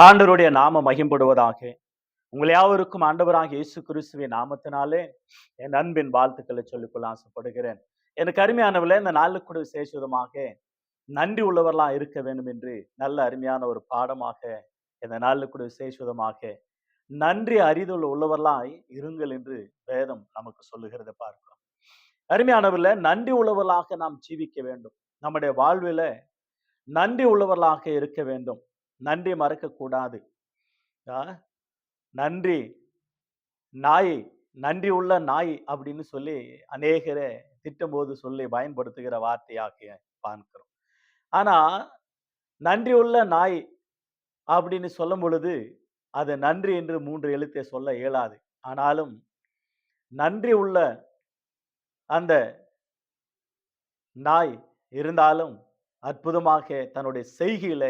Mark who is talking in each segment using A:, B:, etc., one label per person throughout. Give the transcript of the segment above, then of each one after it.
A: ஆண்டவருடைய நாம மகிம்படுவதாக. உங்கள் யாவருக்கும் ஆண்டவராக இயேசு கிறிஸ்துவின் நாமத்தினாலே என் அன்பின் வாழ்த்துக்களை சொல்லிக்கொள்ள ஆசைப்படுகிறேன். எனக்கு அருமையானவர்களே, இந்த நாளுக்கு கூட விசேஷமாக நன்றி உள்ளவர்களா இருக்க வேண்டும் என்று நல்ல அருமையான ஒரு பாடமாக இந்த நாளுக்கு கூட விசேஷமாக நன்றி அறிதல் உள்ளவர்களாய் இருங்கள் என்று வேதம் நமக்கு சொல்லுகிறத பார்க்கிறோம். அருமையானவர்களே, நன்றி உள்ளவர்களாக நாம் ஜீவிக்க வேண்டும். நம்முடைய வாழ்வில நன்றி உள்ளவர்களாக இருக்க வேண்டும். நன்றி மறக்க கூடாது. நன்றி நாய், நன்றி உள்ள நாய் அப்படின்னு சொல்லி அநேகரை திட்டும்போது சொல்லி பயன்படுத்துகிற வார்த்தையாக பார்க்கிறோம். ஆனா நன்றி உள்ள நாய் அப்படின்னு சொல்லும் பொழுது அது நன்றி என்று 3 எழுத்தை சொல்ல இயலாது. ஆனாலும் நன்றி உள்ள அந்த நாய் இருந்தாலும் அற்புதமாக தன்னுடைய செய்கையில,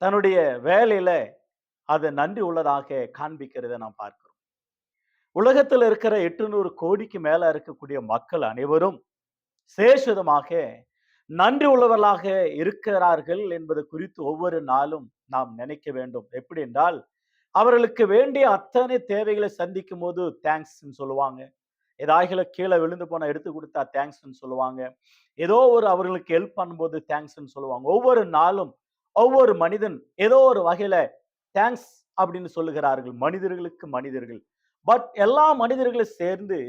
A: தன்னுடைய வேலையில அது நன்றி உள்ளதாக காண்பிக்கிறதை நாம் பார்க்கிறோம். உலகத்தில் இருக்கிற 800 கோடிக்கு மேல இருக்கக்கூடிய மக்கள் அனைவரும் சேஷதமாக நன்றி உள்ளவர்களாக இருக்கிறார்கள் என்பது குறித்து ஒவ்வொரு நாளும் நாம் நினைக்க வேண்டும். எப்படி என்றால், அவர்களுக்கு வேண்டிய அத்தனை தேவைகளை சந்திக்கும் போது தேங்க்ஸ் சொல்லுவாங்க. ஏதாவது கீழே விழுந்து போன எடுத்து கொடுத்தா தேங்க்ஸ் சொல்லுவாங்க. ஏதோ ஒரு அவர்களுக்கு ஹெல்ப் பண்ணும்போது தேங்க்ஸ் சொல்லுவாங்க. ஒவ்வொரு நாளும் ஒவ்வொரு மனிதன் ஏதோ ஒரு வகையில தேங்க்ஸ் அப்படின்னு சொல்லுகிறார்கள். மனிதர்களுக்கு மனிதர்கள். பட் எல்லா மனிதர்களும் சேர்ந்து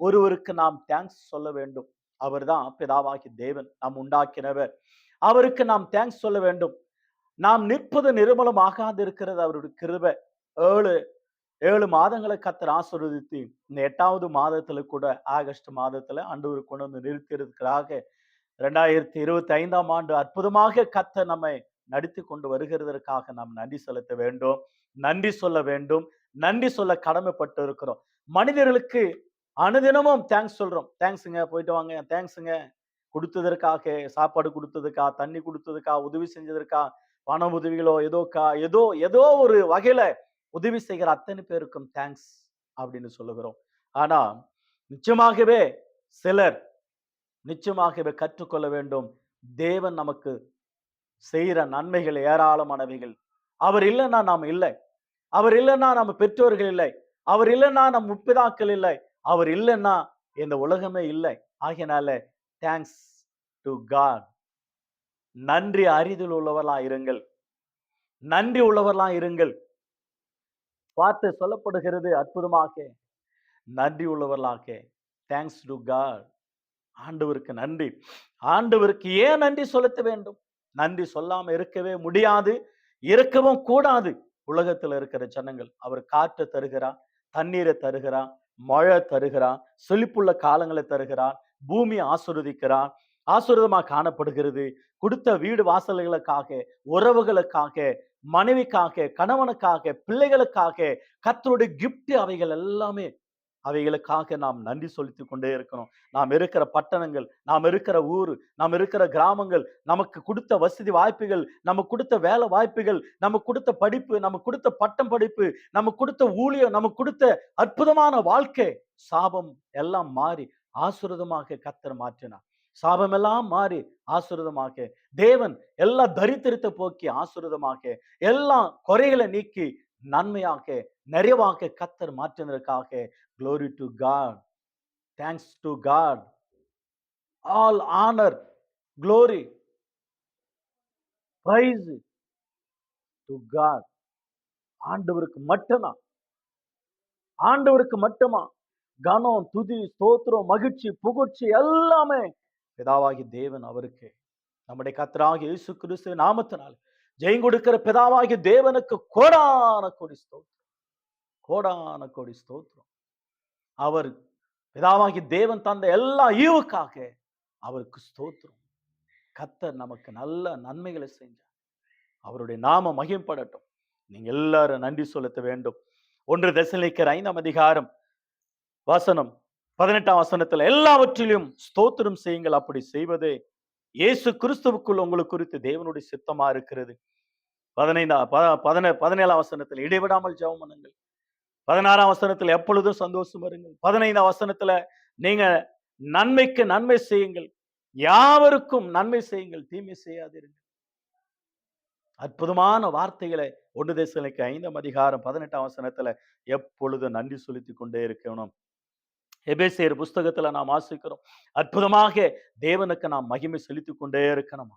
A: ஒருவருக்கு நாம் தேங்க்ஸ் சொல்ல வேண்டும். அவர்தான் பிதாவாகி தேவன், நாம் உண்டாக்கினவர். அவருக்கு நாம் தேங்க்ஸ் சொல்ல வேண்டும். நாம் நிற்பது நிர்மலம் ஆகாது இருக்கிறது அவருடைய கிருபை. 7 மாதங்களை கர்த்தர் ஆசீர்வதித்து இந்த 8வது மாதத்துல கூட ஆகஸ்ட் மாதத்துல ஆண்டவர் கொண்டு வந்து நிறுத்திறதுக்காக 2025ஆம் ஆண்டு அற்புதமாக கர்த்தர் நம்மை நடத்தி கொண்டு வருகிறதற்காக நாம் நன்றி செலுத்த வேண்டும், நன்றி சொல்ல வேண்டும், நன்றி சொல்ல கடமைப்பட்டு இருக்கிறோம். மனிதர்களுக்கு அனுதினமும் தேங்க்ஸ் சொல்றோம். தேங்க்ஸுங்க, போயிட்டு வாங்க, தேங்க்ஸுங்க, கொடுத்ததற்காக, சாப்பாடு கொடுத்ததுக்கா, தண்ணி கொடுத்ததுக்கா, உதவி செஞ்சதற்கா, பண உதவிகளோ ஏதோ ஏதோ ஒரு வகையில உதவி செய்கிற அத்தனை பேருக்கும் தேங்க்ஸ் அப்படின்னு சொல்லுகிறோம். ஆனா நிச்சயமாகவே சிலர் நிச்சயமாகவே கற்றுக்கொள்ள வேண்டும். தேவன் நமக்கு செய்கிற நன்மைகள் ஏராளமானவைகள். அவர் இல்லைன்னா நாம் இல்லை. அவர் இல்லைன்னா நம்ம பெற்றோர்கள் இல்லை. அவர் இல்லைன்னா நம் முற்பிதாக்கள் இல்லை. அவர் இல்லைன்னா இந்த உலகமே இல்லை. ஆகையினால தேங்க்ஸ் டு காட். நன்றி அறிதல் உள்ளவர்களா இருங்கள். நன்றி உள்ளவர்களா இருங்கள். வார்த்தை சொல்லப்படுகிறது அற்புதமாக. நன்றி உள்ளவர்களாக. Thanks to God. ஆண்டவருக்கு நன்றி. ஆண்டவருக்கு ஏன் நன்றி செலுத்த வேண்டும்? நன்றி சொல்லாம இருக்கவே முடியாது, இருக்கவும் கூடாது. உலகத்தில் இருக்கிற ஜனங்கள் அவர் காற்றை தருகிறார், தண்ணீரை தருகிறார், மழை தருகிறார், செழிப்புள்ள காலங்களை தருகிறார், பூமியை ஆசீர்வதிக்கிறார், ஆசீர்வாதமா காணப்படுகிறது. கொடுத்த வீடு வாசல்களுக்காக, உறவுகளுக்காக, மனைவிக்காக, கணவனுக்காக, பிள்ளைகளுக்காக கர்த்தருடைய கிஃப்ட் அவைகள் எல்லாமே. அவைகளுக்காக நாம் நன்றி செலுத்திக் கொண்டே இருக்கணும். நாம் இருக்கிற பட்டணங்கள், நாம் இருக்கிற ஊர், நாம் இருக்கிற கிராமங்கள், நமக்கு கொடுத்த வசதி வாய்ப்புகள், நமக்கு கொடுத்த வேலை வாய்ப்புகள், நமக்கு கொடுத்த படிப்பு, நமக்கு கொடுத்த பட்டம் படிப்பு, நமக்கு கொடுத்த ஊழியம், நமக்கு கொடுத்த அற்புதமான வாழ்க்கை, சாபம் எல்லாம் மாறி ஆசீர்வாதமாக கர்த்தர் மாற்றினார். சாபம் எல்லாம் மாறி ஆசீர்வாதமாக தேவன் எல்லா தரித்திரத்தை போக்கி ஆசீர்வாதமாக எல்லா குறைகளை நீக்கி நன்மையாக நிறைவாக கர்த்தர் மாற்றினதற்காக glory to God, thanks to God, all honor, glory, praise to God. ஆண்டவருக்கு மட்டுமா, ஆண்டவருக்கு மட்டுமா கனம், துதி, ஸ்தோத்திரம், மகிழ்ச்சி, புகழ்ச்சி எல்லாமே பிதாவாகி தேவன் அவருக்கு. நம்முடைய கர்த்தராகிய இயேசு கிறிஸ்து நாமத்தினால் ஜெயம் கொடுக்கிற பிதாவாகிய தேவனுக்கு கோடான கோடி ஸ்தோத்திரம், கோடான கோடி ஸ்தோத்திரம். அவர் பிதாவாகி தேவன் தந்த எல்லா ஈவுக்காக அவருக்கு ஸ்தோத்திரம். கர்த்தர் நமக்கு நல்ல நன்மைகளை செஞ்சார். அவருடைய நாம மகிம்படட்டும். நீங்க எல்லாரும் நன்றி செலுத்த வேண்டும். 1 தெசலோனிக்கேயர் 5ஆம் அதிகாரம் வசனம் 18ஆம் வசனத்துல எல்லாவற்றிலும் ஸ்தோத்திரம் செய்யுங்கள். அப்படி செய்வதே இயேசு கிறிஸ்துவுக்குள் உங்களுக்கு குறித்து தேவனுடைய சித்தமா இருக்கிறது. 17ஆம் வசனத்துல இடைவிடாமல் ஜெபம் பண்ணுங்கள். 16ஆம் வசனத்துல எப்பொழுதும் சந்தோஷம் இருங்கள். 15ஆம் வசனத்துல நீங்க நன்மைக்கு நன்மை செய்யுங்கள், யாவருக்கும் நன்மை செய்யுங்கள், தீமை செய்யாதிருங்கள். அற்புதமான வார்த்தைகளை 1 தெசலோனிக்கே 5ஆம் அதிகாரம் 18ஆம் வசனத்துல எப்பொழுதும் நன்றி செலுத்திக் கொண்டே இருக்கணும். எபேசியர் புஸ்தகத்துல நாம் வாசிக்கிறோம், அற்புதமாக தேவனுக்கு நாம் மகிமை செலுத்திக் கொண்டே இருக்கணும்.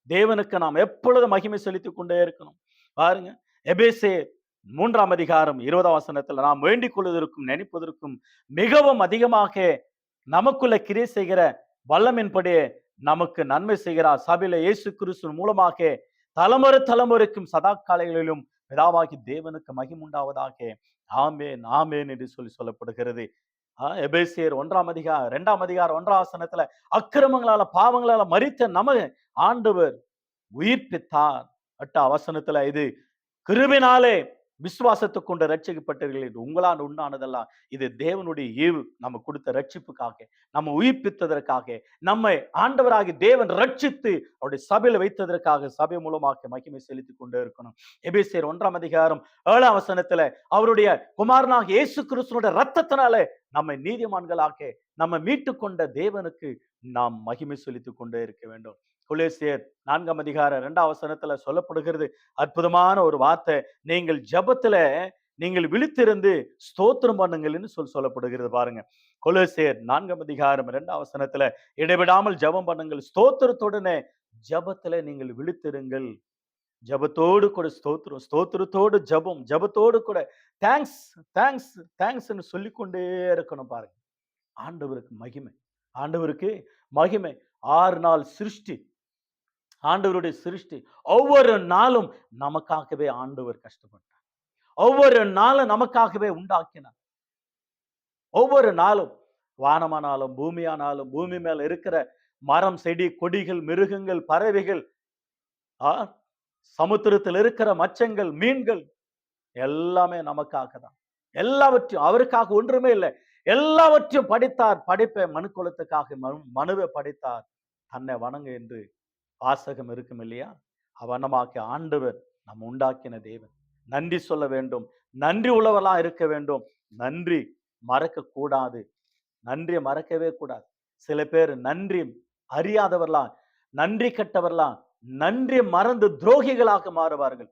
A: தேவனுக்கு நாம் எப்பொழுதும் மகிமை செலுத்திக் கொண்டே இருக்கணும். பாருங்க, எபேசியர் 3ஆம் அதிகாரம் 20ஆம் வசனத்துல நாம் வேண்டிக் கொள்வதற்கும் நினைப்பதற்கும் மிகவும் அதிகமாக நமக்குள்ள கிரியை செய்கிற வல்லமின்படி நமக்கு நன்மை செய்கிறார். சபையில இயேசு கிறிஸ்து மூலமாக தலைமுறை தலைமுறைக்கும் சதா காலைகளிலும் பிதாவாகி தேவனுக்கு மகிமுண்டாவதாக. ஆமென் ஆமென் என்று சொல்லப்படுகிறது. எபேசியர் 2ஆம் அதிகாரம் 1ஆம் வசனத்துல அக்கிரமங்களால பாவங்களால மரித்த நம ஆண்டவர் உயிர்ப்பித்தார். 8ஆம் வசனத்துல இது கிருபையினாலே விசுவாசத்தைக் கொண்டு ரட்சிக்கப்பட்டீர்கள் என்று உங்களால் உண்டானதெல்லாம், இது தேவனுடைய ஈவு, நம்ம கொடுத்த ரட்சிப்புக்காக, நம்ம உயிர்ப்பித்ததற்காக, நம்மை ஆண்டவராகி தேவன் ரட்சித்து அவருடைய சபையில வைத்ததற்காக சபை மூலமாக மகிமை செலுத்திக் கொண்டே இருக்கணும். எபேசியர் 1ஆம் அதிகாரம் 7ஆம் வசனத்துல அவருடைய குமாரனாக இயேசு கிறிஸ்துவோட ரத்தத்தினால நம்மை நீதிமான்களாக நம்ம மீட்டுக் கொண்ட தேவனுக்கு நாம் மகிமை செலுத்திக் கொண்டே இருக்க வேண்டும். கொலோசியர் 4ஆம் அதிகாரம் 2ஆம் வசனத்துல சொல்லப்படுகிறது அற்புதமான ஒரு வார்த்தை, நீங்கள் ஜெபத்துல நீங்கள் விழித்திருந்து ஸ்தோத்திரம் பண்ணுங்கள்னு சொல்லப்படுகிறது. பாருங்க, கொலோசியர் 4ஆம் அதிகாரம் 2ஆம் வசனத்துல இடைவிடாமல் ஜெபம் பண்ணுங்கள், ஸ்தோத்திரத்துடனே ஜெபத்துல நீங்கள் விழித்திருங்கள். ஜெபத்தோடு கூட ஸ்தோத்திரம், ஸ்தோத்திரத்தோடு ஜெபம், ஜெபத்தோடு கூட தேங்க்ஸ் தேங்க்ஸ் தேங்க்ஸ்ன்னு சொல்லிக்கொண்டே இருக்கணும். பாருங்க, ஆண்டவருக்கு மகிமை, ஆண்டவருக்கு மகிமை. 6 நாள் சிருஷ்டி, ஆண்டவருடைய சிருஷ்டி, ஒவ்வொரு நாளும் நமக்காகவே ஆண்டவர் கஷ்டப்பட்டார். ஒவ்வொரு நாளும் நமக்காகவே உண்டாக்கினார். ஒவ்வொரு நாளும் வானமானாலும் பூமியானாலும் பூமி மேல இருக்கிற மரம் செடி கொடிகள் மிருகங்கள் பறவைகள், சமுத்திரத்தில் இருக்கிற மச்சங்கள் மீன்கள் எல்லாமே நமக்காக தான். எல்லாவற்றையும், அவருக்காக ஒன்றுமே இல்லை, எல்லாவற்றையும் படைத்தார். படைப்பை மனுக்குலத்துக்காக மனுவை படைத்தார். தன்னை வணங்கு என்று வாசகம் இருக்கும் இல்லையா? அவனமாக்கி ஆண்டவர் நம்ம உண்டாக்கின தேவன். நன்றி சொல்ல வேண்டும், நன்றி உள்ளவர்களா இருக்க வேண்டும். நன்றி மறக்க கூடாது, நன்றியை மறக்கவே கூடாது. சில பேர் நன்றி அறியாதவர்களா, நன்றி கெட்டவர்களா, நன்றி மறந்து துரோகிகளாக மாறுவார்கள்.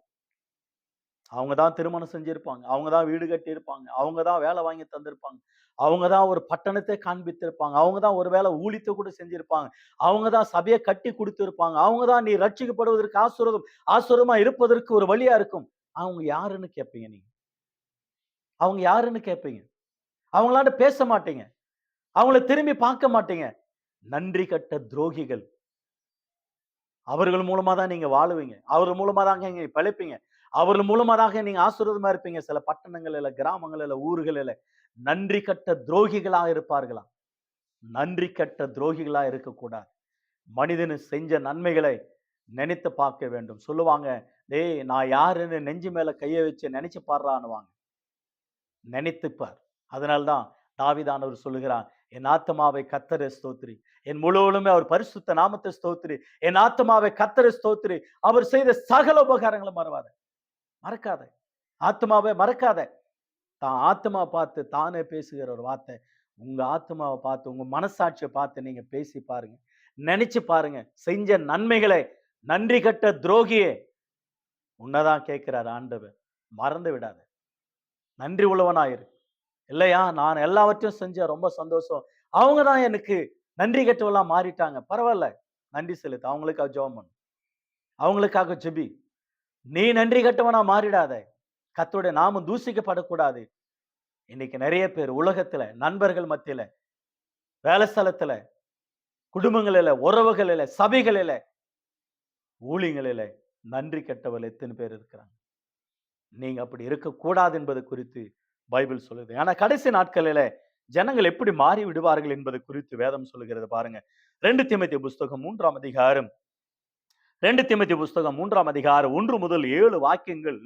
A: அவங்க தான் திருமணம் செஞ்சிருப்பாங்க, அவங்க தான் வீடு கட்டி இருப்பாங்க, அவங்க தான் வேலை வாங்கி தந்திருப்பாங்க, அவங்க தான் ஒரு பட்டணத்தை காண்பித்திருப்பாங்க, அவங்க தான் ஒரு வேளை ஊழியத்தை கூட செஞ்சிருப்பாங்க, அவங்க தான் சபையை கட்டி கொடுத்திருப்பாங்க, அவங்க தான் நீ ரட்சிக்கப்படுவதற்கு ஆசுரமா இருப்பதற்கு ஒரு வழியா இருக்கும். அவங்க யாருன்னு கேட்பீங்க நீங்க? அவங்க யாருன்னு கேட்பீங்க? அவங்களாண்ட பேச மாட்டீங்க, அவங்கள திரும்பி பார்க்க மாட்டீங்க. நன்றி கட்ட துரோகிகள். அவர்கள் மூலமா தான் நீங்க வாழுவீங்க, அவர்கள் மூலமா தாங்க நீங்க பிழைப்பீங்க, அவர்கள் மூலமா தாங்க நீங்க ஆசீர்வாதமா இருப்பீங்க. சில பட்டணங்களில, கிராமங்களில, ஊர்களில நன்றி கட்ட துரோகிகளா இருப்பார்களா? நன்றி கட்ட துரோகிகளா இருக்கக்கூடாது. மனிதனு செஞ்ச நன்மைகளை நினைத்து பார்க்க வேண்டும். சொல்லுவாங்க, டேய் நான் யாருன்னு நெஞ்சு மேல கைய வச்சு நினைச்சு பாடுறான்னுவாங்க. நினைத்துப்பார். அதனால்தான் தாவீதானவர் சொல்லுகிறார், என் ஆத்துமாவை கர்த்தரை ஸ்தோத்திரி, என் முழுவதுமே அவர் பரிசுத்த நாமத்தை ஸ்தோத்திரி, என் ஆத்துமாவை கர்த்தரை ஸ்தோத்திரி, அவர் செய்த சகல உபகாரங்களை மறக்காத, ஆத்மாவை மறக்காத. தான் ஆத்மா பார்த்து தானே பேசுகிற ஒரு வார்த்தை. உங்க ஆத்மாவை பார்த்து, உங்க மனசாட்சியை பார்த்து நீங்க பேசி பாருங்க, நினைச்சு பாருங்க. செஞ்ச நன்மைகளை, நன்றி கட்ட துரோகியே உன்னதான் கேட்கிறார் ஆண்டவர். மறந்து விடாத, நன்றி உள்ளவனாயிரு. இல்லையா, நான் எல்லாவற்றையும் செஞ்சேன், ரொம்ப சந்தோஷம், அவங்க தான் எனக்கு நன்றி கெட்டவெல்லாம் மாறிட்டாங்க, பரவாயில்ல, நன்றி செலுத்து. அவங்களுக்காக ஜெபம் பண்ணு, அவங்களுக்காக ஜெபி. நீ நன்றி கெட்டவனா மாறிடாத. கர்த்தருடைய நாமம் தூசிக்கப்படக்கூடாது. இன்னைக்கு நிறைய பேர் உலகத்துல, நண்பர்கள் மத்தியில, வேலை ஸ்தலத்துல, குடும்பங்களில, உறவுகளில, சபைகளில, ஊழியங்களில நன்றி கெட்டவர்கள் எத்தனை பேர் இருக்கிறாங்க? நீங்க அப்படி இருக்கக்கூடாது என்பது குறித்து பைபிள் சொல்லுது. ஆனா கடைசி நாட்களில ஜனங்கள் எப்படி மாறி விடுவார்கள் என்பது குறித்து வேதம் சொல்லுகிறது. பாருங்க, 2 தீமோத்தேயு புஸ்தகம் 3ஆம் அதிகாரம் 2 தீமோத்தேயு புஸ்தகம் 3ஆம் அதிகாரம் 1 முதல் 7 வாக்கியங்கள்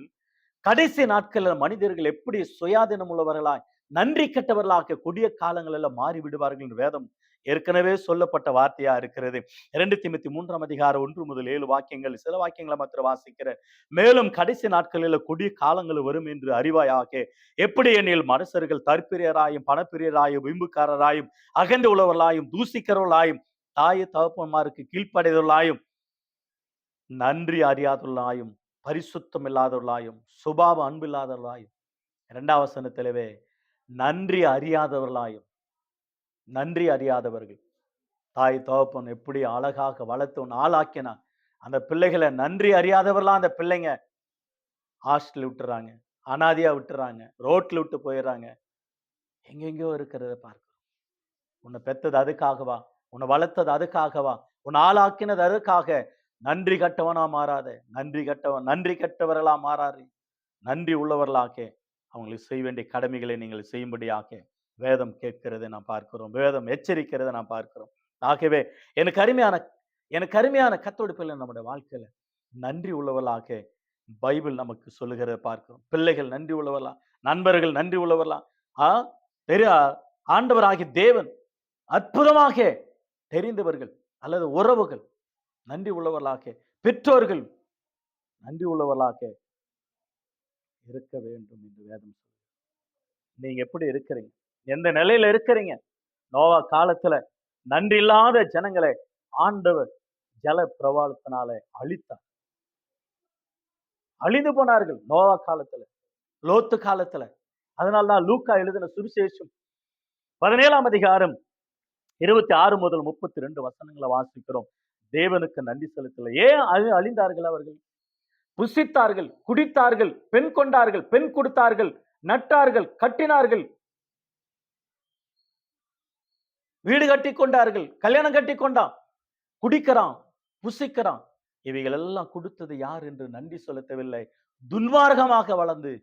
A: கடைசி நாட்களில் மனிதர்கள் எப்படி சுயாதீனம் உள்ளவர்களாய், நன்றி கெட்டவர்களாக கொடிய காலங்களில் மாறி விடுவார்கள் என்று வேதம் ஏற்கனவே சொல்லப்பட்ட வார்த்தையா இருக்கிறது. 2 தீமோத்தேயு 3ஆம் அதிகாரம் 1 முதல் 7 வாக்கியங்கள், சில வாக்கியங்களை மாத்திரம் வாசிக்கிறேன். மேலும் கடைசி நாட்களில் கொடிய காலங்கள் வரும் என்று அறிவாயாக, எப்படி எனில் மனுஷர்கள் தற்பிரியராயும் பணப்பிரியராயும் விம்புக்காரராயும் அகன்ற உள்ளவர்களாயும் தூசிக்கிறவர்களாயும் தாய் தகப்பன்மாருக்கு கீழ்ப்படைதவர்களாயும் நன்றி அறியாதவர்களாயும் பரிசுத்தம் இல்லாதவர்களாயும் சுபாவ அன்பு இல்லாதவர்களாயும், இரண்டாம் வசனத்திலவே நன்றி அறியாதவர்களாயும், நன்றி அறியாதவர்கள். தாய் தகப்பன் எப்படி அழகாக வளர்த்து ஒன்று ஆளாக்கினான், அந்த பிள்ளைகளை நன்றி அறியாதவர்களா அந்த பிள்ளைங்க ஹாஸ்டல் விட்டுறாங்க, அனாதையா விட்டுறாங்க, ரோட்ல விட்டு போயிடுறாங்க. எங்கெங்கயோ இருக்கிறத பார்க்கிறோம். உன்னை பெத்தது அதுக்காகவா? உன்னை வளர்த்தது அதுக்காகவா? உன்னை ஆளாக்கினது அதுக்காக. நன்றி கட்டவனா மாறாத, நன்றி கட்டவர்களா மாறாரு. நன்றி உள்ளவர்களாக அவங்களுக்கு செய்ய வேண்டிய கடமைகளை நீங்கள் செய்யும்படியாக வேதம் கேட்கிறதை நாம் பார்க்கிறோம். வேதம் எச்சரிக்கிறதை நாம் பார்க்கிறோம். ஆகவே எனக்கு அருமையான கர்த்தருடைய பிள்ளை, நம்முடைய வாழ்க்கையில நன்றி உள்ளவர்களாக பைபிள் நமக்கு சொல்லுகிறத பார்க்கிறோம். பிள்ளைகள் நன்றி உள்ளவர்களா, நண்பர்கள் நன்றி உள்ளவர்களா, பெரிய ஆண்டவராகிய தேவன் அற்புதமாக தெரிந்தவர்கள் அல்லது உறவுகள் நன்றி உள்ளவர்களாக, பெற்றோர்கள் நன்றி உள்ளவர்களாக இருக்க வேண்டும் என்று வேதம் சொல்லுது. நீங்க எப்படி இருக்கிறீங்க? எந்த நிலையில இருக்கிறீங்க? நோவா காலத்துல நன்றி இல்லாத ஜனங்களை ஆண்டவர் ஜல பிரவாளத்தினால அழித்தார். அழிந்து போனார்கள் நோவா காலத்துல, லோத்து காலத்துல. அதனால்தான் லூக்கா எழுதின சுவிசேஷம் 17ஆம் அதிகாரம் 26 முதல் 32 வசனங்களை வாசிக்கிறோம். தேவனுக்கு நன்றி செலுத்தல. ஏன் அழிந்தார்கள் அவர்கள்? புசித்தார்கள், குடித்தார்கள், பெண் கொண்டார்கள், பெண் கொடுத்தார்கள், நட்டார்கள், கட்டினார்கள், வீடு கட்டி கொண்டார்கள், கல்யாணம் கட்டி கொண்டான், குடிக்கிறான், புசிக்கிறான். இவைகள் எல்லாம் கொடுத்தது யார் என்று நன்றி செலுத்தவில்லை. துன்மார்க்கமாக வளர்ந்து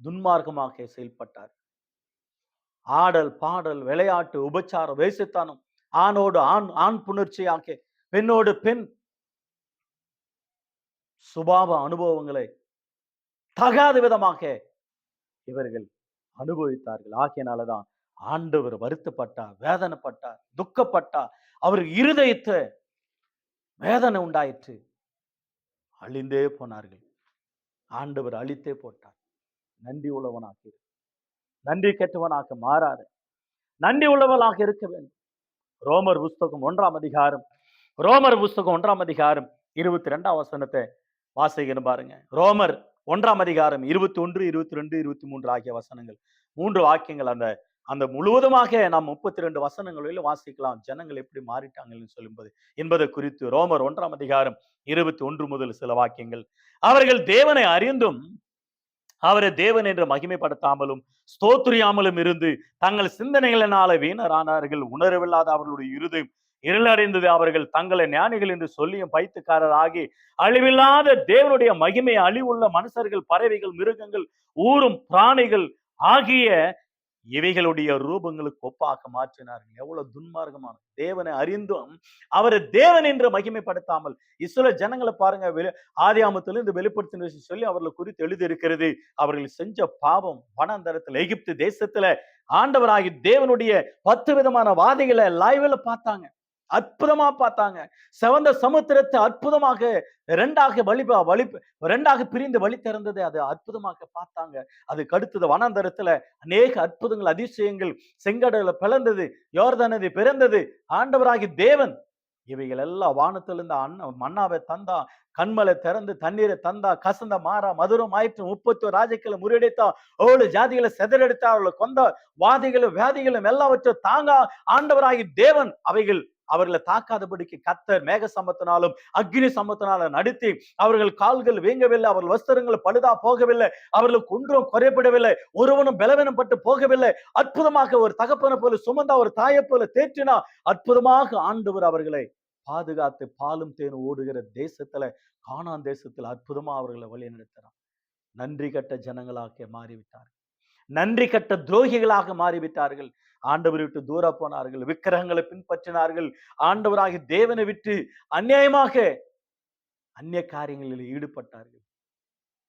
A: துன்மார்க்கமாக செயல்பட்டார். ஆடல், பாடல், விளையாட்டு, உபச்சாரம், வேசித்தானம், ஆணோடு ஆண் புணர்ச்சியாக, பெண்ணோடு பெண் சுபாவ அனுபவங்களை தகாத விதமாக இவர்கள் அனுபவித்தார்கள். ஆகையினாலதான் ஆண்டவர் வருத்தப்பட்டார், வேதனைப்பட்டார், துக்கப்பட்டார். அவர் இருதயத்தை வேதனை உண்டாயிற்று. அழிந்தே போனார்கள். ஆண்டவர் அழித்தே போட்டார். நன்றி உள்ளவனாக இரு. நன்றி கெட்டவனாக மாறாத, நன்றி உள்ளவனாக இருக்க வேண்டும். ரோமர் புஸ்தகம் 1ஆம் அதிகாரம் 22ஆம் வசனத்தை வாசிக்கணும் பாருங்க. ரோமர் 1ஆம் அதிகாரம் 21, 22, 23 ஆகிய வசனங்கள், 3 வாக்கியங்கள். அந்த முழுவதுமாக நாம் 32 வசனங்களில் வாசிக்கலாம். ஜனங்கள் எப்படி மாறிட்டாங்கன்னு சொல்லும்போது என்பது குறித்து ரோமர் 1ஆம் அதிகாரம் 21 முதல் சில வாக்கியங்கள். அவர்கள் தேவனை அறிந்தும் அவரை தேவன் என்று மகிமைப்படுத்தாமலும் ஸ்தோத்திரியாமலும் இருந்து தங்கள் சிந்தனைகளினால வீணரானார்கள். உணரவில்லாத அவர்களுடைய இருதயம் இருளடைந்தது. அவர்கள் தங்களை ஞானிகள் என்று சொல்லியும் பைத்துக்காரர் ஆகி அழிவில்லாத தேவனுடைய மகிமையை அழிவுள்ள மனுஷர்கள், பறவைகள், மிருகங்கள், ஊரும் பிராணிகள் ஆகிய இவைகளுடைய ரூபங்களுக்கு ஒப்பாக மாற்றினார்கள். எவ்வளவு துன்மார்க்கமான! தேவனை அறிந்தும் அவரை தேவன் என்று மகிமைப்படுத்தாமல் இஸ்ரவேல் ஜனங்களை பாருங்க, ஆதியாமத்திலிருந்து வெளிப்படுத்தின சொல்லி அவர்களை குறித்து எழுதி இருக்கிறது. அவர்கள் செஞ்ச பாவம் வனாந்தரத்தில் எகிப்து தேசத்துல ஆண்டவராகி தேவனுடைய 10 விதமான வாதைகளை லைவ்ல பார்த்தாங்க, அற்புதமா பார்த்தாங்க. செவந்த சமுத்திரத்தை அற்புதமாக ரெண்டாக பிரிந்து வழி திறந்தது, அது அற்புதமாக பார்த்தாங்க. அதுக்கு அடுத்தது வனாந்தரத்துல அநேக அற்புதங்கள், அதிசயங்கள், செங்கடல பிளந்தது, யோர்தான் நதி பிறந்தது. ஆண்டவராகி தேவன் இவைகள் எல்லாம் வானத்திலிருந்து மன்னாவை தந்தா, கண்மலை திறந்து தண்ணீரை தந்தா, கசந்த மாறா மதுரம் ஆயிற்று, 31 ராஜ்யங்களை முறியடித்தா, 7 ஜாதிகளை செதறெடுத்தா, அவர்களை கொந்த வாதிகளும் வியாதிகளும் எல்லாவற்றும் தாங்க ஆண்டவராகி தேவன் அவர்களை தாக்காதபடிக்கு கர்த்தர் மேக சம்பத்தினாலும் அக்னி சம்பத்தினாலும் நடத்தி அவர்கள் கால்கள் வீங்கவில்லை, அவர்கள் வஸ்திரங்கள் பழுதா போகவில்லை, அவர்களுக்கு ஒன்றும் குறைபடவில்லை, ஒருவனும் பலவீனம் பட்டு போகவில்லை. அற்புதமாக ஒரு தகப்பனை போல சுமந்தா, ஒரு தாயை போல தேற்றினா, அற்புதமாக ஆண்டவர் அவர்களை பாதுகாத்து பாலும் தேனும் ஓடுகிற தேசத்துல, கானான் தேசத்துல அற்புதமா அவர்களை வழி நடத்தினார். நன்றி கட்ட ஜனங்களாக மாறிவிட்டார்கள், நன்றி கட்ட துரோகிகளாக மாறிவிட்டார்கள். ஆண்டவரை விட்டு தூர போனார்கள், விக்கிரகங்களை பின்பற்றினார்கள், ஆண்டவராகி தேவனை விட்டு அநியாயமாக அந்நிய காரியங்களில் ஈடுபட்டார்கள்.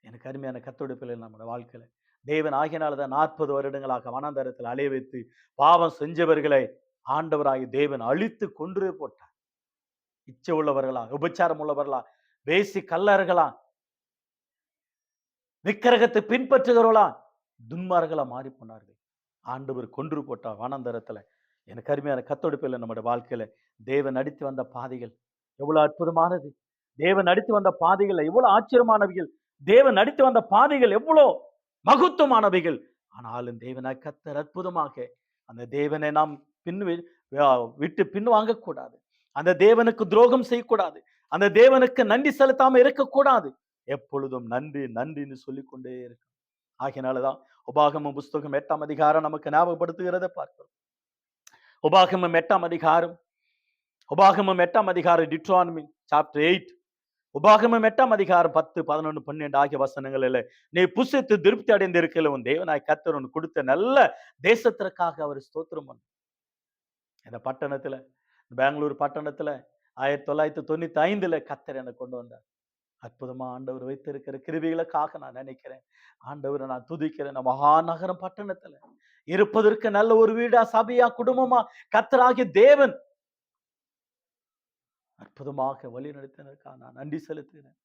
A: எனக்கு அருமையான கர்த்தருடைய பிள்ளைகள், நம்முடைய வாழ்க்கையில தேவன் ஆகியனால்தான் 40 வருடங்களாக வனாந்தரத்தில் அலைய வைத்து பாவம் செஞ்சவர்களை ஆண்டவராகி தேவன் அழித்து கொன்று போட்டார். இச்சை உள்ளவர்களா, உபச்சாரம் உள்ளவர்களா, வேசி கல்லர்களா, விக்கிரகத்தை பின்பற்றுகிறவர்களா, துன்மார்களா மாறி போனார்கள். ஆண்டவர் கொன்று போட்டார் வனாந்தரத்துல. எனக்கு அருமையான கர்த்தருடைய பிள்ளைகள், நம்முடைய வாழ்க்கையில தேவன் நடித்து வந்த பாதைகள் எவ்வளவு அற்புதமானது. தேவன் நடத்தி வந்த பாதைகள் எவ்வளவு ஆச்சரியமானவைகள், தேவன் நடத்தி வந்த பாதைகள் எவ்வளவு மகத்துவமானவைகள். ஆனாலும் தேவனாய் கர்த்தர் அற்புதமாக அந்த தேவனை நாம் விட்டு பின் வாங்கக்கூடாது. அந்த தேவனுக்கு துரோகம் செய்யக்கூடாது. அந்த தேவனுக்கு நன்றி செலுத்தாம இருக்கக்கூடாது. எப்பொழுதும் நன்றி நன்றின்னு சொல்லிக்கொண்டே இருக்கு. ஆகையினாலதான் உபாகமம் புஸ்தகம் 8ஆம் அதிகாரம் நமக்கு ஞாபகப்படுத்துகிறத பார்க்கிறோம். உபாகமம் 8ஆம் அதிகாரம், டிட்ரானமி சாப்டர் 8, உபாகமம் 8ஆம் அதிகாரம் 10, 11, 12 ஆகிய வசனங்களில் நீ புசித்து திருப்தி அடைந்திருக்கல உன் தேவனாய் கர்த்தர் உனக்கு கொடுத்த நல்ல தேசத்திற்காக அவர் ஸ்தோத்திரம் பண்ண. இந்த பட்டணத்துல, பெங்களூர் பட்டணத்துல 1995 கர்த்தர் என்னை கொண்டு வந்தார். அற்புதமா ஆண்டவர் வைத்திருக்கிற கிருபைகளுக்காக நான் நினைக்கிறேன். ஆண்டவரை நான் துதிக்கிறேன். மகாநகரம் பட்டணத்துல இருப்பதற்கு நல்ல ஒரு வீடா, சபையா, குடும்பமா கர்த்தராகிய தேவன் அற்புதமாக வழி நடத்தினருக்காக நான் நன்றி செலுத்துகிறேன்.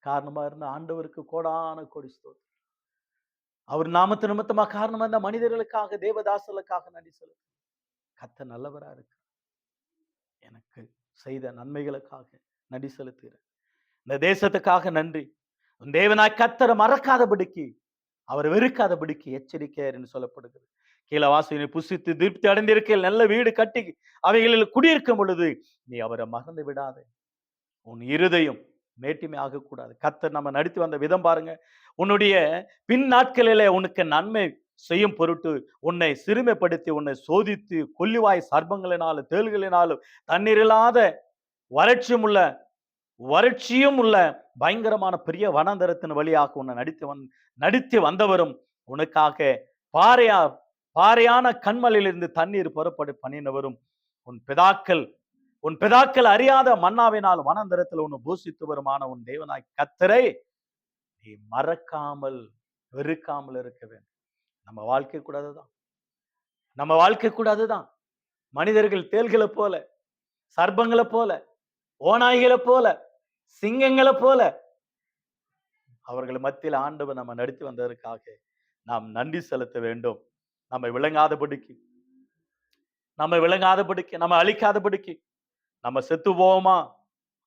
A: காரணமா இருந்த ஆண்டவருக்கு கோடான கோடி ஸ்தோத்திரம். அவர் நாமத்து நிமித்தமா காரணமா இருந்த மனிதர்களுக்காக, தேவதாசர்களுக்காக நன்றி செலுத்துகிறேன். கர்த்தர் நல்லவரா இருக்கு. எனக்கு செய்த நன்மைகளுக்காக நன்றி செலுத்துகிறேன். இந்த தேசத்துக்காக நன்றி. தேவனாய் கர்த்தரை மறக்காதபடிக்கு, அவர் வெறுக்காதபடிக்கு எச்சரிக்கையார் என்று சொல்லப்படுகிறது. கீழே வாசினை புசித்து திருப்தி அடைந்திருக்கையில் நல்ல வீடு கட்டி அவைகளில் குடியிருக்கும் பொழுது நீ அவரை மறந்து விடாத. உன் இருதயம் மேட்டிமை ஆகக்கூடாது. கர்த்தர் நம்ம நடித்து வந்த விதம் பாருங்க. உன்னுடைய பின் நாட்களிலே உனக்கு நன்மை செய்யும் பொருட்டு உன்னை சிறுமைப்படுத்தி, உன்னை சோதித்து, கொல்லிவாய் சர்ப்பங்களினாலும் தேள்களினாலும் தண்ணீர் இல்லாத வறட்சியும் உள்ள பயங்கரமான பெரிய வனாந்தரத்தின் வழியாக உன்னை நடித்து வந்தவரும், உனக்காக பாறையான கண்மலையிலிருந்து தண்ணீர் புறப்பட பண்ணினவரும், உன் பிதாக்கள் அறியாத மன்னாவினால் வனாந்தரத்தில் உன்னை பூசித்து வருமான உன் தேவனாய் கர்த்தரை நீ மறக்காமல் வெறுக்காமல் இருக்க வேண்டும். நம்ம வாழ்க்கை கூட அதுதான். மனிதர்கள் தேள்களை போல, சர்ப்பங்களை போல, ஓநாய்களை போல, சிங்கங்களை போல அவர்கள் மத்தியில் ஆண்டவர் நம்ம நடத்தி வந்ததற்காக நாம் நன்றி செலுத்த வேண்டும். நம்ம விளங்காதபடிக்கு, நம்ம அழிக்காதபடிக்கு, நம்ம செத்து போவோமா,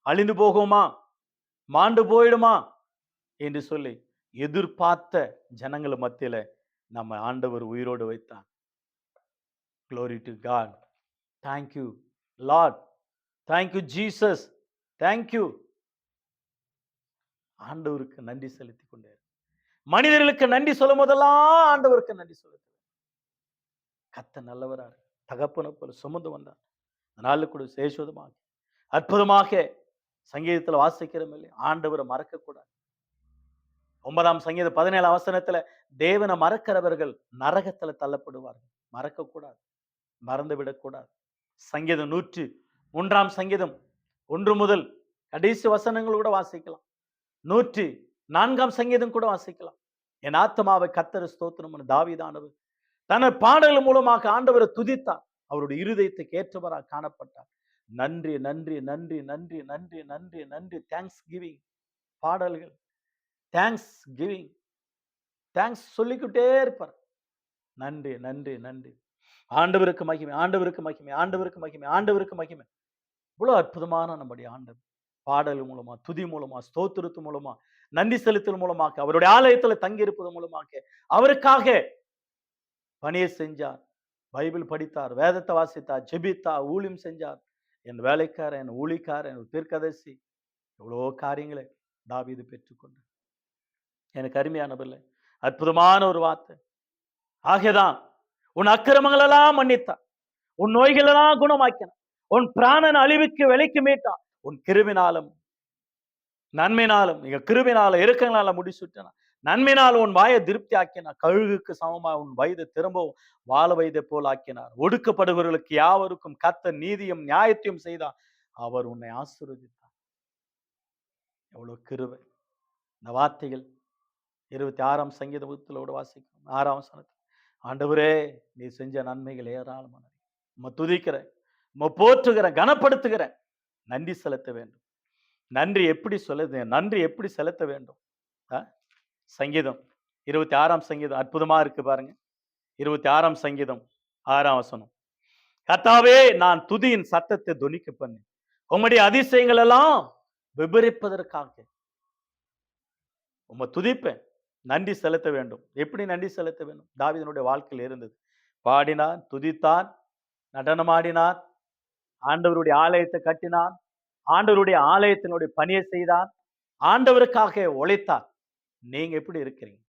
A: அழிந்து போகுமா, மாண்டு போயிடுமா என்று சொல்லி எதிர்பார்த்த ஜனங்கள் மத்தியில நம்ம ஆண்டவர் உயிரோடு வைத்தார். Glory to God. Thank you Lord. Thank you Jesus. Thank you. ஆண்டவருக்கு நன்றி செலுத்தி கொண்டே மனிதர்களுக்கு நன்றி சொல்லும் போதெல்லாம் ஆண்டவருக்கு நன்றி செலுத்த. கர்த்தர் நல்லவரா தகப்பனை போல சுமந்து வந்தார். அதனால கூட சேஷோதமாக அற்புதமாக சங்கீதத்துல வாசிக்கிறோம் இல்லையா, ஆண்டவரை மறக்க கூடாது. 9ஆம் சங்கீதம் 17ஆம் வசனத்துல தேவனை மறக்கிறவர்கள் நரகத்துல தள்ளப்படுவார்கள். மறக்க கூடாது, மறந்து விடக்கூடாது. சங்கீதம் 103ஆம் சங்கீதம் 1 முதல் கடைசி வசனங்கள் கூட வாசிக்கலாம். 104ஆம் சங்கீதம் கூட வாசிக்கலாம். என் ஆத்மாவை கர்த்தரை ஸ்தோத்திரம் தாவீதானவர் தனது பாடல்கள் மூலமாக ஆண்டவரை துதித்தார். அவருடைய இருதயத்துக்கு ஏற்றவராக காணப்பட்டார். நன்றி நன்றி நன்றி நன்றி நன்றி நன்றி நன்றி. தேங்க்ஸ் கிவிங் பாடல்கள், தேங்க்ஸ் கிவிங், தேங்க்ஸ் சொல்லிக்கிட்டே இருப்பார். நன்றி நன்றி நன்றி. ஆண்டவருக்கு மகிமை, ஆண்டவருக்கு மகிமை, ஆண்டவருக்கு மகிமை, ஆண்டவருக்கு மகிமை. இவ்வளவு அற்புதமான நம்முடைய ஆண்டவர் பாடல் மூலமா, துதி மூலமா, ஸ்தோத்திரத்து மூலமா, நன்றி செலுத்தல் மூலமாக, அவருடைய ஆலயத்துல தங்கி இருப்பது மூலமாக அவருக்காக பணியை செஞ்சார். பைபிள் படித்தார், வேதத்தை வாசித்தார், ஜெபித்தார், ஊழியம் செஞ்சார். என் வேலைக்காரன், என் ஊழிக்காரன், என் தீர்க்கதரிசி, எவ்வளோ காரியங்களை தாவீது பெற்றுக்கொண்டார். எனக்கு அருமையானதில்லை, அற்புதமான ஒரு வார்த்தை. ஆகதான் உன் அக்கிரமங்களெல்லாம் மன்னித்தார், உன் நோய்களெல்லாம் குணமாக்கினார், உன் பிராணன் அழிவுக்கு விலைக்கு மீட்டார். உன் கிருபினாலும் நன்மையினாலும், கிருபினாலும் இருக்கங்களால முடிச்சுட்டான். நன்மையினால் உன் வாயை திருப்தி ஆக்கினார். கழுகுக்கு சமமாக உன் வயதை திரும்பவும் வாழ வயதை போல் ஆக்கினார். ஒடுக்கப்படுபவர்களுக்கு யாவருக்கும் கர்த்தர் நீதியும் நியாயத்தையும் செய்தார். அவர் உன்னை ஆசீர்வதித்தார். எவ்வளவு கிருபை! இந்த வார்த்தைகள் 26ஆம் சங்கீதத்தோடு வாசிக்கும் 6ஆம் வசனத்தில், ஆண்டவரே நீ செஞ்ச நன்மைகள் ஏராளமான, உம்மை துதிக்கிறேன், உம்மை போற்றுகிறேன், கனப்படுத்துகிறேன். நன்றி செலுத்த வேண்டும். நன்றி எப்படி செலுத்த வேண்டும்? சங்கீதம் 26ஆம் சங்கீதம் அற்புதமா இருக்கு பாருங்க. 26ஆம் சங்கீதம் 6ஆம் வசனம், கர்த்தாவே நான் துதியின் சத்தத்தை தொனிக்க பண்ணி உம்முடைய அதிசயங்கள் எல்லாம் விபரிப்பதற்காக உம்மை துதிப்பேன். நன்றி செலுத்த வேண்டும். எப்படி நன்றி செலுத்த வேண்டும்? தாவீதினுடைய வாழ்க்கையில் இருந்தது. பாடினான், துதித்தான், நடனமாடினான், ஆண்டவருடைய ஆலயத்தை கட்டினான், ஆண்டவருடைய ஆலயத்தினுடைய பணியை செய்தான், ஆண்டவருக்காக உழைத்தார். நீங்க எப்படி இருக்கிறீங்க?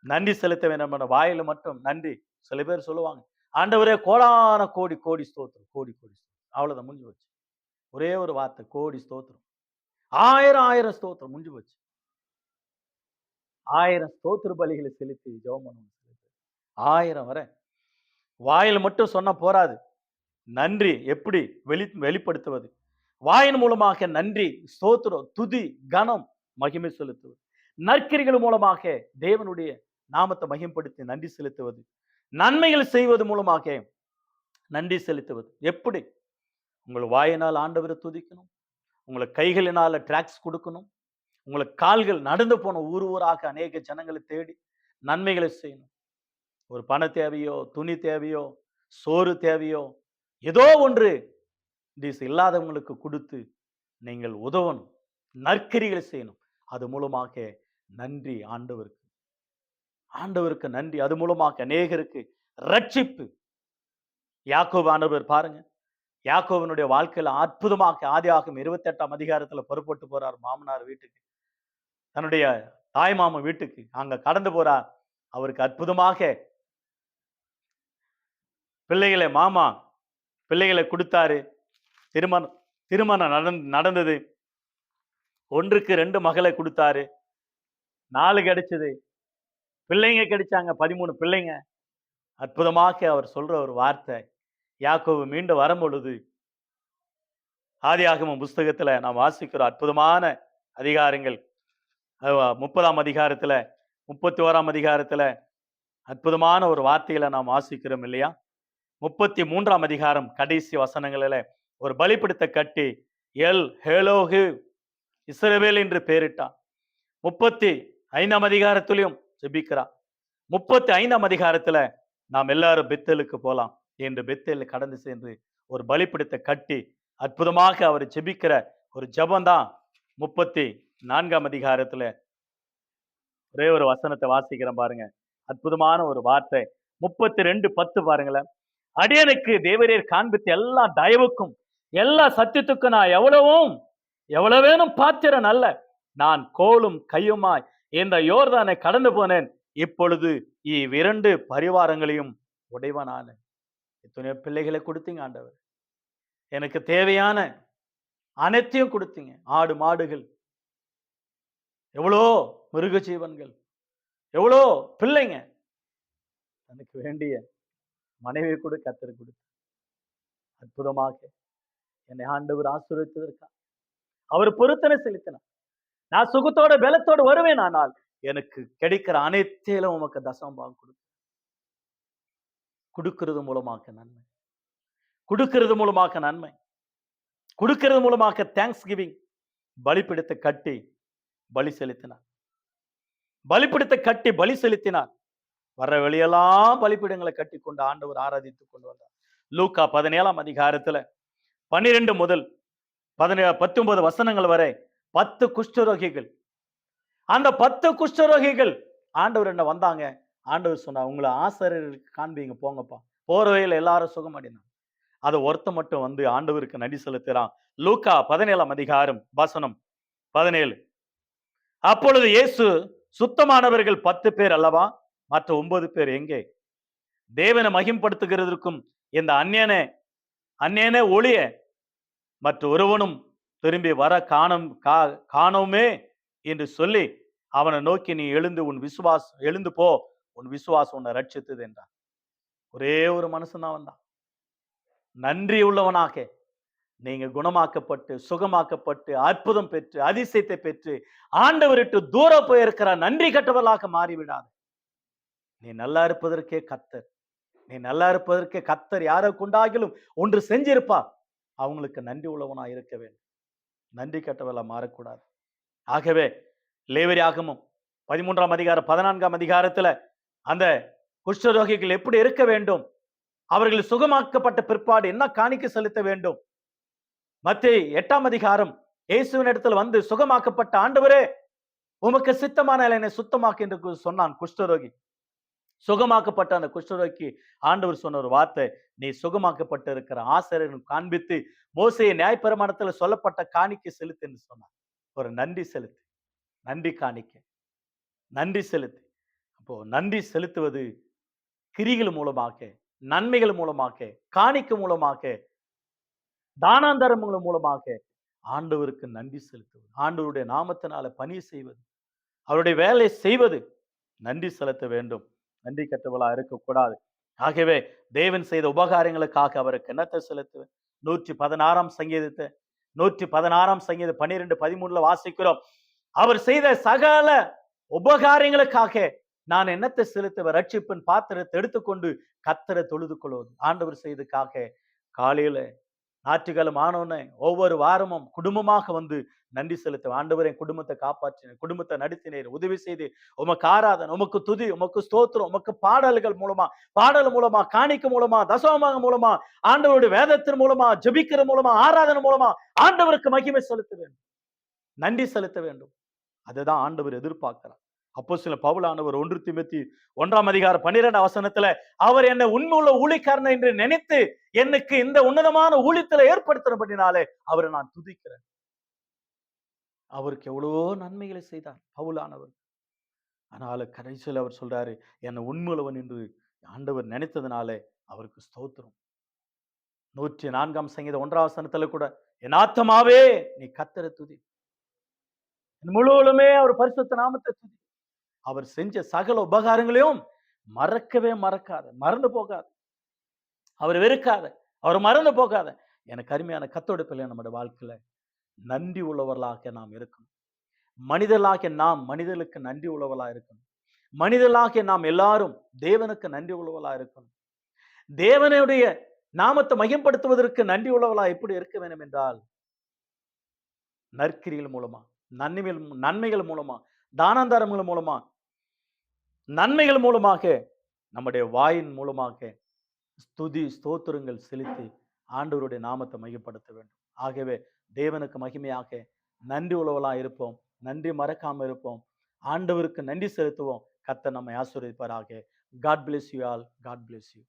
A: நன்றி செலுத்த வேண்டும் என்ற வாயில மட்டும் நன்றி. சில பேர் சொல்லுவாங்க, ஆண்டவரே கோடான கோடி கோடி ஸ்தோத்திரம், கோடி கோடி ஸ்தோத்திரம். அவ்வளவுதான், முடிஞ்சு போச்சு. ஒரே ஒரு வார்த்தை, கோடி ஸ்தோத்திரம். ஆயிரம் ஆயிரம் ஸ்தோத்திரம், முடிஞ்சு போச்சு. 1000 ஸ்தோத்திர பலிகளை செலுத்தி ஜெபம் பண்ணணும். 1000 வரை வாயில மட்டும் சொன்னா போராது. நன்றி எப்படி வெளிப்படுத்துவது? வாயின் மூலமாக நன்றி, ஸ்தோத்திரம், துதி, கனம், மகிமை செலுத்துவது. நற்கிரிகள் மூலமாக தேவனுடைய நாமத்தை மகிமைப்படுத்தி நன்றி செலுத்துவது. நன்மைகள் செய்வது மூலமாக நன்றி செலுத்துவது. எப்படி? உங்கள் வாயினால் ஆண்டவரை துதிக்கணும், உங்களை கைகளினால டிராக்ஸ் கொடுக்கணும், உங்களுக்கு கால்கள் நடந்து போன ஊர் ஊராக அநேக ஜனங்களை தேடி நன்மைகளை செய்யணும். ஒரு பண தேவையோ, துணி தேவையோ, சோறு தேவையோ, ஏதோ ஒன்று இல்லாதவங்களுக்கு கொடுத்து நீங்கள் உதவணும், நற்கிரிகளை செய்யணும். அது மூலமாக நன்றி ஆண்டவருக்கு, ஆண்டவருக்கு நன்றி. அது மூலமாக அநேகருக்கு ரட்சிப்பு. யாக்கோபு ஆண்டவர் பாருங்க, யாக்கோபனுடைய வாழ்க்கையில அற்புதமாக ஆதியாகமம் 28ஆம் அதிகாரத்துல புறப்பட்டு போறார் மாமனார் வீட்டுக்கு, தன்னுடைய தாய் மாமன் வீட்டுக்கு. அங்க கடந்து போறார். அவருக்கு அற்புதமாக பிள்ளைகளை கொடுத்தாரு. திருமணம் நடந்தது. 1க்கு 2 மகளை கொடுத்தாரு. 4 கிடைச்சது. பிள்ளைங்க கிடைச்சாங்க, 13 பிள்ளைங்க. அற்புதமாக அவர் சொல்ற ஒரு வார்த்தை, யாக்கோபு மீண்டு வரும் பொழுது, ஆதியாகமம் புஸ்தகத்துல நாம் வாசிக்கிற அற்புதமான அதிகாரங்கள், 30ஆம் அதிகாரத்துல, 31ஆம் அதிகாரத்துல அற்புதமான ஒரு வார்த்தைகளை நாம் வாசிக்கிறோம் இல்லையா? 33ஆம் அதிகாரம் கடைசி வசனங்களில ஒரு பலிபீடத்தை கட்டி எல் ஹேலோகு இஸ்ரவேல் என்று பெயரிட்டான். 35ஆம் அதிகாரத்திலையும் ஜெபிக்கிறார். 35ஆம் அதிகாரத்துல நாம் எல்லாரும் பெத்தேலுக்கு போலாம் என்று பெத்தேல் கடந்து சென்று ஒரு பலிபீடத்தை கட்டி அற்புதமாக அவர் ஜெபிக்கிற ஒரு ஜெபம்தான் 34ஆம் அதிகாரத்துல. ஒரே ஒரு வசனத்தை வாசிக்கிறேன் பாருங்க, அற்புதமான ஒரு வார்த்தை. 32:10 பாருங்களேன். அடியனுக்கு தேவரீர் காண்பித்த எல்லா தயவுக்கும் எல்லா சத்தியத்துக்கும் நான் எவ்வளவேனும் பாத்திரன் அல்ல. நான் கோலும் கையுமாய் இந்த யோர்தானை கடந்து போனேன். இப்பொழுது இவ்விரண்டு பரிவாரங்களையும் உடையவனான. எத்தனையோ பிள்ளைகளை கொடுத்தீங்க ஆண்டவர், எனக்கு தேவையான அனைத்தையும் கொடுத்தீங்க. ஆடு மாடுகள், எவ்வளோ மிருக ஜீவன்கள், எவ்வளோ பிள்ளைங்க, எனக்கு வேண்டிய மனைவி கூட கத்தர் கொடுத்து அற்புதமாக என்னை ஆண்டவர் ஆசீர்வதித்ததற்காக அவர் பொருத்தனை செலுத்தினார். நான் சுகத்தோட பலத்தோடு வருவேன், ஆனால் எனக்கு கிடைக்கிற அனைத்திலும் உமக்கு தசமபாகம் கொடுக்கிறது மூலமாக நன்மை, கொடுக்கிறது மூலமாக நன்மை, கொடுக்கிறது மூலமாக தேங்க்ஸ் கிவிங். பலிபீடத்தை கட்டி பலி செலுத்தினார், பலிபீடத்தை கட்டி பலி செலுத்தினார். வர்ற வெளியெல்லாம் பலிபீடங்களை கட்டி கொண்டு ஆண்டவர் ஆராதித்துக் கொண்டு வந்தார். லூக்கா 17ஆம் அதிகாரத்துல 12 முதல் 19 வசனங்கள் வரை 10 குஷ்டரோகிகள். அந்த 10 குஷ்டரோகிகள் ஆண்டவர் என்ன வந்தாங்க, ஆண்டவர் சொன்னா, உங்களை ஆசாரியருக்கு காண்பீங்க, போங்கப்பா. போற வழியில எல்லாரும் சுகமடைனாங்க. அதை ஒருத்த மட்டும் வந்து ஆண்டவருக்கு நன்றி செலுத்துறான். லூக்கா 17ஆம் அதிகாரம் வசனம் 17. அப்பொழுது இயேசு, சுத்தமானவர்கள் 10 பேர் அல்லவா, மற்ற 9 பேர் எங்கே? தேவனை மகிம்படுத்துகிறதற்கும் இந்த அந்நியனே ஒளிய மற்ற ஒருவனும் திரும்பி வர காணோமே என்று சொல்லி அவனை நோக்கி, நீ எழுந்து போ, உன் விசுவாசம் உன்னை ரட்சித்தது என்றார். ஒரே ஒரு மனுஷன் தான் வந்தான். நன்றி உள்ளவனாக நீங்க குணமாக்கப்பட்டு சுகமாக்கப்பட்டு அற்புதம் பெற்று அதிசயத்தை பெற்று ஆண்டவரிட்டு தூரம் போயிருக்கிற நன்றி கட்டவர்களாக மாறிவிடாது. நீ நல்லா இருப்பதற்கே கர்த்தர், நீ நல்லா இருப்பதற்கே கர்த்தர் யாரை கொண்டாகிலும் ஒன்று செஞ்சிருப்பார். அவங்களுக்கு நன்றி உள்ளவனா இருக்க வேண்டும், நன்றி கட்டவர்களா மாறக்கூடாது. ஆகவே லேவியராகமம் 13ஆம் அதிகாரம் 14ஆம் அதிகாரத்துல அந்த குஷ்டரோகிகள் எப்படி இருக்க வேண்டும், அவர்கள் சுகமாக்கப்பட்ட பிற்பாடு என்ன காணிக்கை செலுத்த வேண்டும், மத்தேயு 8ஆம் அதிகாரம் இயேசுவின் இடத்துல வந்து சுகமாக்கப்பட்ட ஆண்டவரே, உமக்கு சித்தமானால் என்னை சுத்தமாக்கு என்று சொன்னான் குஷ்டரோகி. சுகமாக்கப்பட்ட அந்த குஷ்டரோகிக்கு ஆண்டவர் சொன்ன ஒரு வார்த்தை, நீ சுகமாக்கப்பட்டு இருக்கிற ஆசாரியனும் காண்பித்து மோசே நியாயப்பிரமாணத்துல சொல்லப்பட்ட காணிக்கை செலுத்து என்று சொன்னார். ஒரு நன்றி செலுத்து, நன்றி காணிக்கை, நன்றி செலுத்து. அப்போ நன்றி செலுத்துவது கிரிகள் மூலமாக, நன்மைகள் மூலமாக, காணிக்கை மூலமாக, தானாந்தரங்கள் மூலமாக ஆண்டவருக்கு நன்றி செலுத்துவது, ஆண்டவருடைய நாமத்தினால பணி செய்வது, அவருடைய வேலை செய்வது, நன்றி செலுத்த வேண்டும். நன்றி கெட்டவளா இருக்கக்கூடாது. ஆகவே தேவன் செய்த உபகாரங்களுக்காக அவருக்கு என்னத்தை செலுத்துவேன்? 116 சங்கீதத்தை 116 சங்கீதம் 12, 13 வாசிக்கிறோம். அவர் செய்த சகல உபகாரங்களுக்காக நான் என்னத்தை செலுத்துவேன்? ரட்சிப்பின் பாத்திரத்தை எடுத்துக்கொண்டு கர்த்தரை தொழுது கொள்வது. ஆண்டவர் செய்ததுக்காக காலையில ஞாயிற்றுக்கிழமை ஆனோடனே ஒவ்வொரு வாரமும் குடும்பமாக வந்து நன்றி செலுத்துவேன். ஆண்டவரே, என் குடும்பத்தை காப்பாற்றினேன், குடும்பத்தை நடத்தினீர், உதவி செய்து உமக்கு ஆராதனை, உமக்கு துதி, உமக்கு ஸ்தோத்திரம், உமக்கு பாடல்கள் மூலமா, பாடல் மூலமா, காணிக்கை மூலமா, தசமபாகம் மூலமா, ஆண்டவருடைய வேதத்தின் மூலமா, ஜெபிக்கிற மூலமா, ஆராதனை மூலமா ஆண்டவருக்கு மகிமை செலுத்த வேண்டும், நன்றி செலுத்த வேண்டும். அதுதான் ஆண்டவர் எதிர்பார்க்கிறார். அப்போஸ்தலன் பவுலானவர் 1 தீமோத்தேயு 1:12 அவர் என்னை உண்மையுள்ள ஊழியக்காரன் என்று நினைத்து எனக்கு இந்த உன்னதமான ஊழியத்துல ஏற்படுத்தினபடினாலே அவரை நான் துதிக்கிறேன். அவருக்கு எவ்வளவோ நன்மைகளை செய்தார் பவுலானவர். ஆனால கடைசியில் அவர் சொல்றாரு, என்னை உண்மையுள்ளவன் என்று ஆண்டவர் நினைத்ததுனாலே அவருக்கு ஸ்தோத்திரம். 104 சங்கீதம் 1 கூட, என் ஆத்துமாவே நீ கர்த்தரை துதி, என் முழுவதுமே அவர் பரிசுத்த நாமத்தை துதி. அவர் செஞ்ச சகல உபகாரங்களையும் மறக்கவே மறக்காத, மறந்து போகாத, அவர் வெறுக்காத, அவர் மறந்து போகாத. எனக்கு அருமையான கர்த்தருடைய பிள்ளைகள், நம்முடைய வாழ்க்கையில நன்றி உள்ளவர்களாக நாம் இருக்கணும். மனிதர்களாகிய நாம் மனிதர்களுக்கு நன்றி உள்ளவர்களாக இருக்கணும். மனிதர்களாகிய நாம் எல்லாரும் தேவனுக்கு நன்றி உள்ளவர்களாக இருக்கணும். தேவனுடைய நாமத்தை மையப்படுத்துவதற்கு நன்றி உள்ளவர்களாக எப்படி இருக்க வேண்டும் என்றால், நற்கிரிகள் மூலமா, நன்மைகள் மூலமா, தானாந்தரங்கள் மூலமா, நன்மைகள் மூலமாக, நம்முடைய வாயின் மூலமாக ஸ்துதி ஸ்தோத்திரங்கள் செலுத்தி ஆண்டவருடைய நாமத்தை மையப்படுத்த வேண்டும். ஆகவே தேவனுக்கு மகிமையாக நன்றி உள்ளவர்களா இருப்போம், நன்றி மறக்காம இருப்போம், ஆண்டவருக்கு நன்றி செலுத்துவோம். கர்த்தர் நம்மை ஆசீர்வதிப்பாராக. God bless you all. God bless you.